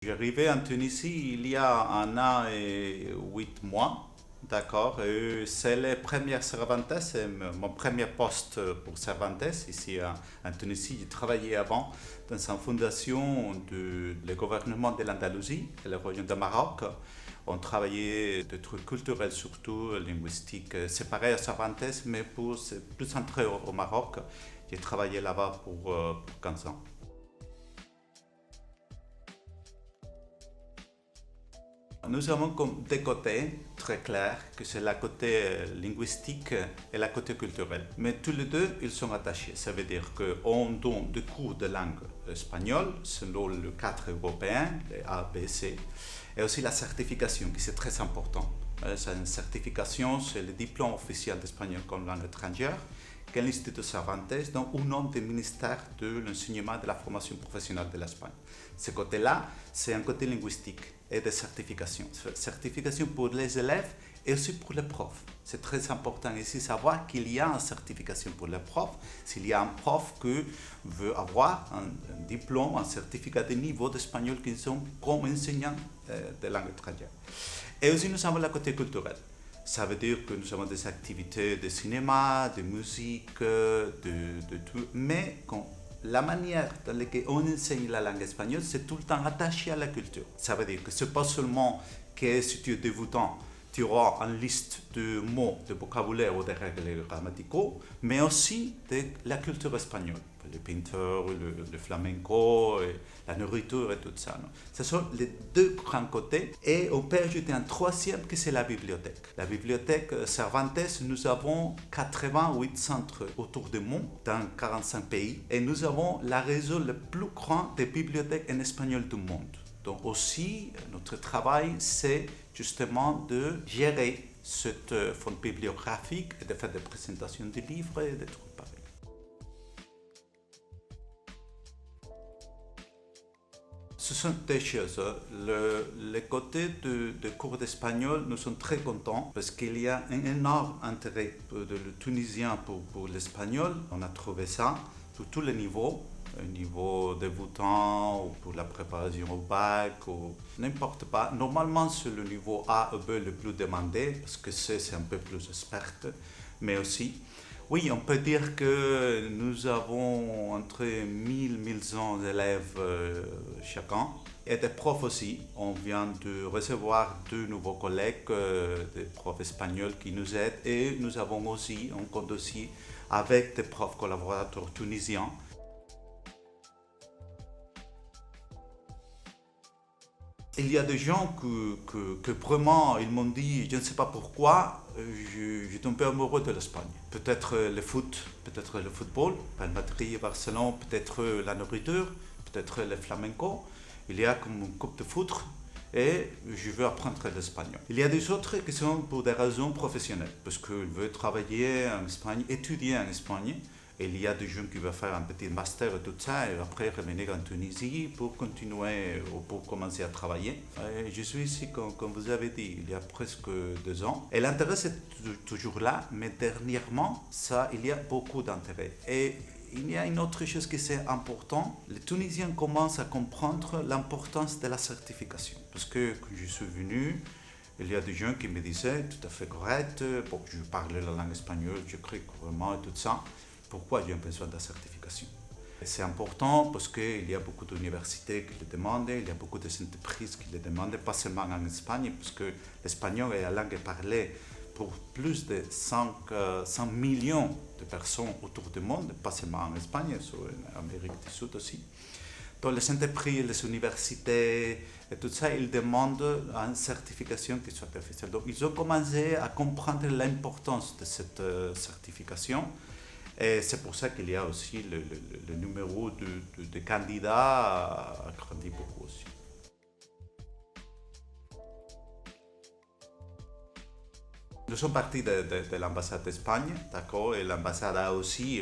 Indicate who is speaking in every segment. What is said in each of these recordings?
Speaker 1: J'arrivais en Tunisie il y a 1 an et 8 mois, d'accord, et c'est le premier Cervantes, c'est mon premier poste pour Cervantes ici en Tunisie. J'ai travaillé avant dans une fondation du le gouvernement de l'Andalousie et le Royaume de Maroc. On travaillait des trucs culturels surtout, linguistiques. C'est pareil à Cervantes, mais c'est plus centré au Maroc. J'ai travaillé là-bas pour 15 ans. Nous avons comme deux côtés très clairs, que c'est la côté linguistique et la côté culturelle. Mais tous les deux, ils sont attachés. Ça veut dire qu'on donne des cours de langue espagnole selon le cadre européen, les A, B, C, et aussi la certification, qui c'est très important. C'est une certification, c'est le diplôme officiel d'espagnol comme langue étrangère que l'Institut Cervantes donne au nom du ministère de l'enseignement et de la formation professionnelle de l'Espagne. Ce côté-là, c'est un côté linguistique et de certification. Certification pour les élèves et aussi pour les profs. C'est très important ici de savoir qu'il y a une certification pour les profs. S'il y a un prof qui veut avoir un diplôme, un certificat de niveau d'espagnol qui sont comme enseignants de langue étrangère. Et aussi nous avons le côté culturel. Ça veut dire que nous avons des activités de cinéma, de musique, de tout. Mais la manière dans laquelle on enseigne la langue espagnole, c'est tout le temps attaché à la culture. Ça veut dire que ce n'est pas seulement que si tu es débutant, tu auras une liste de mots, de vocabulaire ou de règles grammaticaux, mais aussi de la culture espagnole. Le peinture, le flamenco, la nourriture et tout ça. Non? Ce sont les deux grands côtés. Et on peut ajouter un troisième que c'est la bibliothèque. La bibliothèque Cervantes, nous avons 88 centres autour du monde dans 45 pays. Et nous avons la réseau le plus grand des bibliothèques en espagnol du monde. Donc aussi, notre travail, c'est justement de gérer cette fonds bibliographique et de faire des présentations de livres et des trucs pareils. Ce sont deux choses. Le côté de cours d'espagnol, nous sommes très contents parce qu'il y a un énorme intérêt de le tunisien pour l'espagnol. On a trouvé ça sur tous les niveaux. Un niveau débutant ou pour la préparation au bac ou n'importe pas. Normalement, c'est le niveau A ou B le plus demandé parce que c'est un peu plus expert, mais aussi, oui, on peut dire que nous avons entre 1000 et 1100 élèves chacun et des profs aussi. On vient de recevoir 2 nouveaux collègues, des profs espagnols qui nous aident et nous avons aussi, on compte aussi avec des profs collaborateurs tunisiens. Il y a des gens que vraiment, ils m'ont dit, je ne sais pas pourquoi, je tombé amoureux de l'Espagne. Peut-être le foot, peut-être le football, Real Madrid, Barcelone, peut-être la nourriture, peut-être le flamenco. Il y a comme une coupe de foot et je veux apprendre l'espagnol. Il y a des autres qui sont pour des raisons professionnelles, parce qu'ils veulent travailler en Espagne, étudier en Espagne. Et il y a des gens qui veulent faire un petit master et tout ça, et après revenir en Tunisie pour continuer ou pour commencer à travailler. Et je suis ici, comme vous avez dit, il y a presque 2 ans. Et l'intérêt, c'est toujours là, mais dernièrement, il y a beaucoup d'intérêt. Et il y a une autre chose qui est importante. Les Tunisiens commencent à comprendre l'importance de la certification. Parce que quand je suis venu, il y a des gens qui me disaient, tout à fait correct, bon, je parle la langue espagnole, j'écris couramment et tout ça. Pourquoi j'ai besoin de la certification? C'est important parce qu'il y a beaucoup d'universités qui le demandent, il y a beaucoup d'entreprises qui le demandent, pas seulement en Espagne, parce que l'espagnol est la langue parlée pour plus de 100 millions de personnes autour du monde, pas seulement en Espagne, en Amérique du Sud aussi. Donc les entreprises, les universités et tout ça, ils demandent une certification qui soit officielle. Donc ils ont commencé à comprendre l'importance de cette certification. Et c'est pour ça qu'il y a aussi le numéro de candidats a grandi beaucoup aussi. Nous sommes partis de l'ambassade d'Espagne, d'accord, et l'ambassade a aussi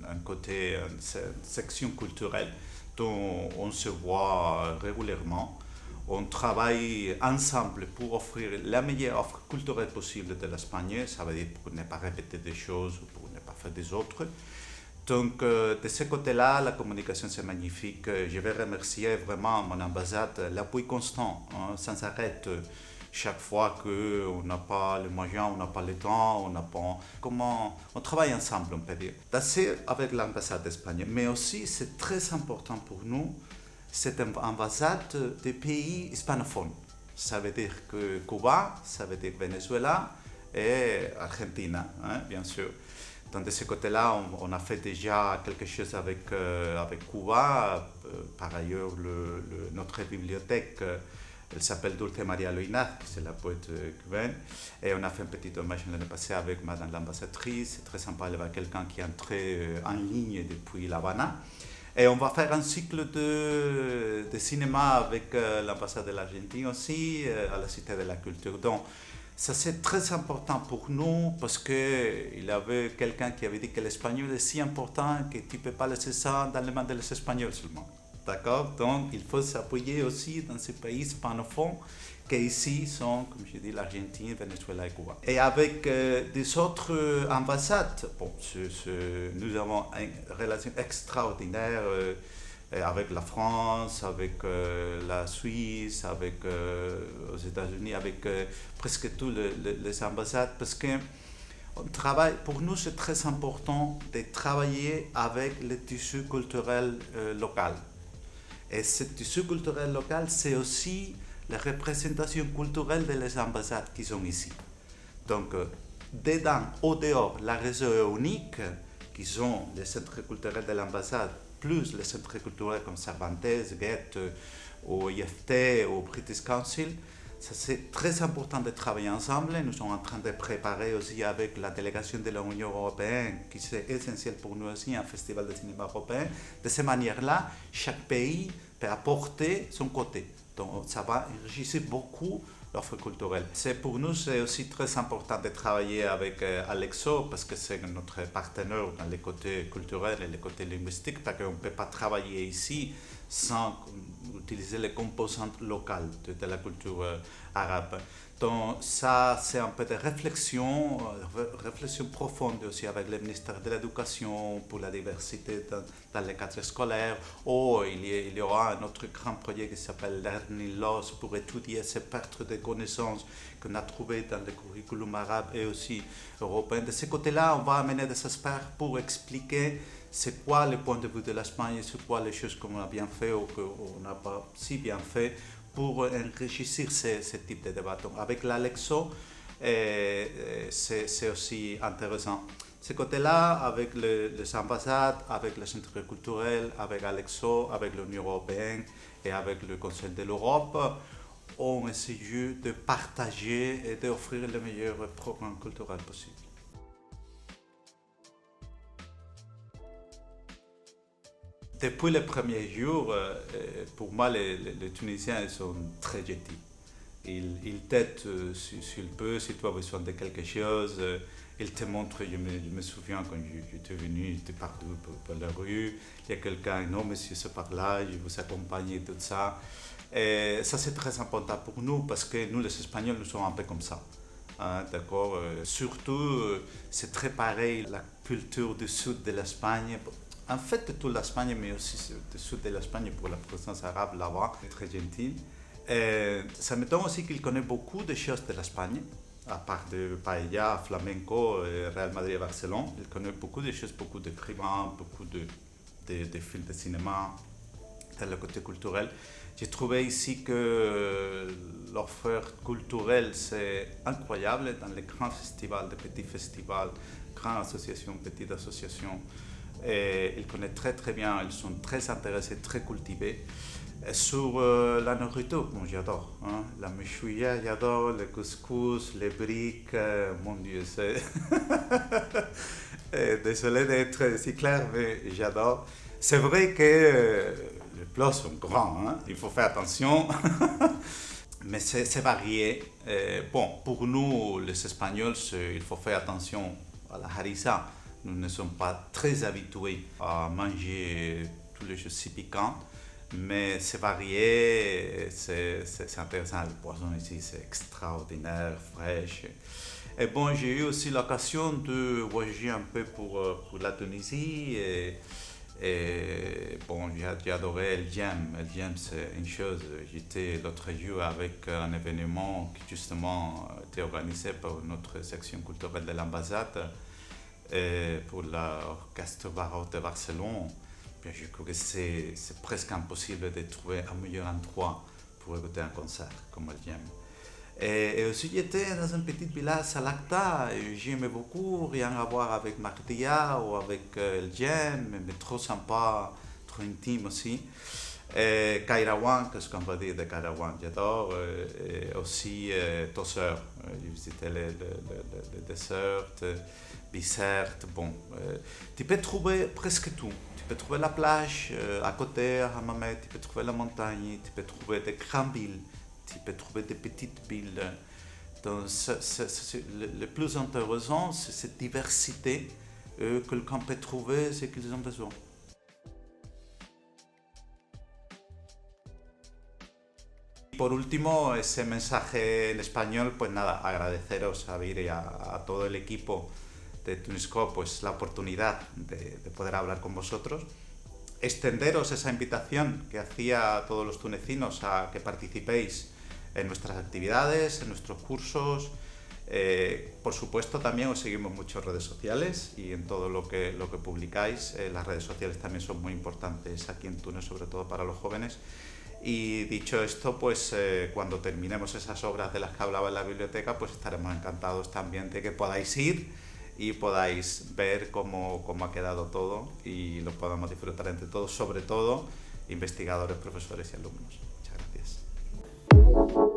Speaker 1: un côté, une section culturelle dont on se voit régulièrement. On travaille ensemble pour offrir la meilleure offre culturelle possible de l'Espagne, ça veut dire pour ne pas répéter des choses ou pour ne pas faire des autres. Donc, de ce côté-là, la communication, c'est magnifique. Je vais remercier vraiment mon ambassade, l'appui constant, hein, sans arrêt. Chaque fois qu'on n'a pas les moyens, on n'a pas le temps, on n'a pas... Comment... On travaille ensemble, on peut dire. C'est avec l'ambassade d'Espagne. Mais aussi, c'est très important pour nous, cette ambassade des pays hispanophones. Ça veut dire que Cuba, ça veut dire Venezuela et Argentine, hein, bien sûr. Donc de ce côté-là, on a fait déjà quelque chose avec, avec Cuba. Par ailleurs, notre bibliothèque, elle s'appelle Dulce María Loina, c'est la poète cubaine. Et on a fait un petit hommage l'année passée avec Madame l'ambassadrice. C'est très sympa, elle va quelqu'un qui est entré en ligne depuis La Habana. Et on va faire un cycle de cinéma avec l'ambassade de l'Argentine aussi, à la Cité de la Culture. Donc, ça c'est très important pour nous parce qu'il y avait quelqu'un qui avait dit que l'espagnol est si important que tu ne peux pas laisser ça dans les mains des Espagnols seulement. D'accord? Donc, il faut s'appuyer aussi dans ces pays hispanophones qui ici sont, comme je dis, l'Argentine, Venezuela et Cuba. Et avec des autres ambassades, bon, nous avons une relation extraordinaire avec la France, avec la Suisse, avec aux États-Unis, avec presque toutes les ambassades, parce que on travaille, pour nous, c'est très important de travailler avec le tissu culturel local. Et ce tissu culturel local, c'est aussi la représentation culturelle des ambassades qui sont ici. Donc, dedans, au dehors, la réseau est unique, qui sont les centres culturels de l'ambassade, plus les centres culturels comme Cervantes, Goethe, ou IFT, ou British Council. Ça, c'est très important de travailler ensemble. Nous sommes en train de préparer aussi avec la délégation de l'Union européenne, qui c'est essentiel pour nous aussi, un festival de cinéma européen. De cette manière-là, chaque pays peut apporter son côté. Donc, ça va enrichir beaucoup l'offre culturelle. Pour nous, c'est aussi très important de travailler avec Alexo parce que c'est notre partenaire dans les côtés culturels et les côtés linguistiques, parce qu'on ne peut pas travailler ici sans utiliser les composantes locales de la culture arabe. Donc ça, c'est un peu de réflexion profonde aussi avec le ministère de l'Éducation pour la diversité dans les cadres scolaires. Ou il y aura un autre grand projet qui s'appelle Learning Loss pour étudier ces pertes de connaissances qu'on a trouvées dans le curriculum arabe et aussi européen. De ce côté-là, on va amener des experts pour expliquer c'est quoi le point de vue de l'Espagne, c'est quoi les choses qu'on a bien fait ou qu'on n'a pas si bien fait pour enrichir ce type de débat. Donc, avec l'Alexo, c'est aussi intéressant. Ce côté-là, avec les ambassades, avec les centres culturels, avec Alexo, avec l'Union européenne et avec le Conseil de l'Europe, on essaie de partager et d'offrir le meilleur programme culturel possible. Depuis les premiers jours, pour moi, les Tunisiens ils sont très gentils. Ils t'aident s'ils peuvent, si tu as besoin de quelque chose. Ils te montrent, je me souviens quand j'étais venu, j'étais partout par la rue, il y a quelqu'un, non monsieur c'est par là, je vous accompagne et tout ça. Et ça c'est très important pour nous parce que nous les Espagnols, nous sommes un peu comme ça. Hein, d'accord. Surtout, c'est très pareil, la culture du sud de l'Espagne. En fait, de toute l'Espagne, mais aussi du sud de l'Espagne pour la présence arabe là-bas, très gentil. Ça me donne aussi qu'il connaît beaucoup de choses de l'Espagne, à part de paella, flamenco, Real Madrid et Barcelone. Il connaît beaucoup de choses, beaucoup d'écrivains, beaucoup de films de cinéma, dans le côté culturel. J'ai trouvé ici que l'offre culturelle, c'est incroyable dans les grands festivals, les petits festivals, grandes associations, petites associations. Et ils connaissent très très bien, ils sont très intéressés, très cultivés. Et sur la nourriture, bon, j'adore. Hein? La mechouilla, j'adore, le couscous, les briques, mon Dieu, c'est... Désolé d'être si clair, mais j'adore. C'est vrai que les plats sont grands, hein? Il faut faire attention. Mais c'est varié. Bon, pour nous, les Espagnols, il faut faire attention à la harissa. Nous ne sommes pas très habitués à manger tous les choses si piquants, mais c'est varié, c'est intéressant. Le poisson ici, c'est extraordinaire, fraîche. Et bon, j'ai eu aussi l'occasion de voyager un peu pour la Tunisie. Et bon, j'ai adoré El Djem. El Djem, c'est une chose. J'étais l'autre jour avec un événement qui justement était organisé par notre section culturelle de l'ambassade pour l'orchestre baroque de Barcelone. Bien, je crois que c'est presque impossible de trouver un meilleur endroit pour écouter un concert comme El Djem. Et aussi, j'étais dans un petit village à Lacta, et j'aimais beaucoup, rien à voir avec Mardia ou avec El Djem, mais trop sympa, trop intime aussi. Et Kairawan, qu'est-ce qu'on va dire de Kairawan? J'adore. Et aussi Tozeur, j'ai visité le désert, Bizerte. Bon, tu peux trouver presque tout. Tu peux trouver la plage à côté, à Hammamet, tu peux trouver la montagne, tu peux trouver des grandes villes, tu peux trouver des petites villes. Donc, le plus intéressant, c'est cette diversité que quelqu'un peut trouver ce qu'ils ont besoin. Por último, ese mensaje en español, pues nada, agradeceros a Vir y a todo el equipo de Tuniscope pues la oportunidad de poder hablar con vosotros, extenderos esa invitación que hacía a todos los tunecinos a que participéis en nuestras actividades, en nuestros cursos. Por supuesto, también os seguimos mucho en redes sociales y en todo lo que publicáis. Las redes sociales también son muy importantes aquí en Túnez, sobre todo para los jóvenes. Y dicho esto, pues cuando terminemos esas obras de las que hablaba en la biblioteca, pues estaremos encantados también de que podáis ir y podáis ver cómo ha quedado todo y lo podamos disfrutar entre todos, sobre todo investigadores, profesores y alumnos. Muchas gracias.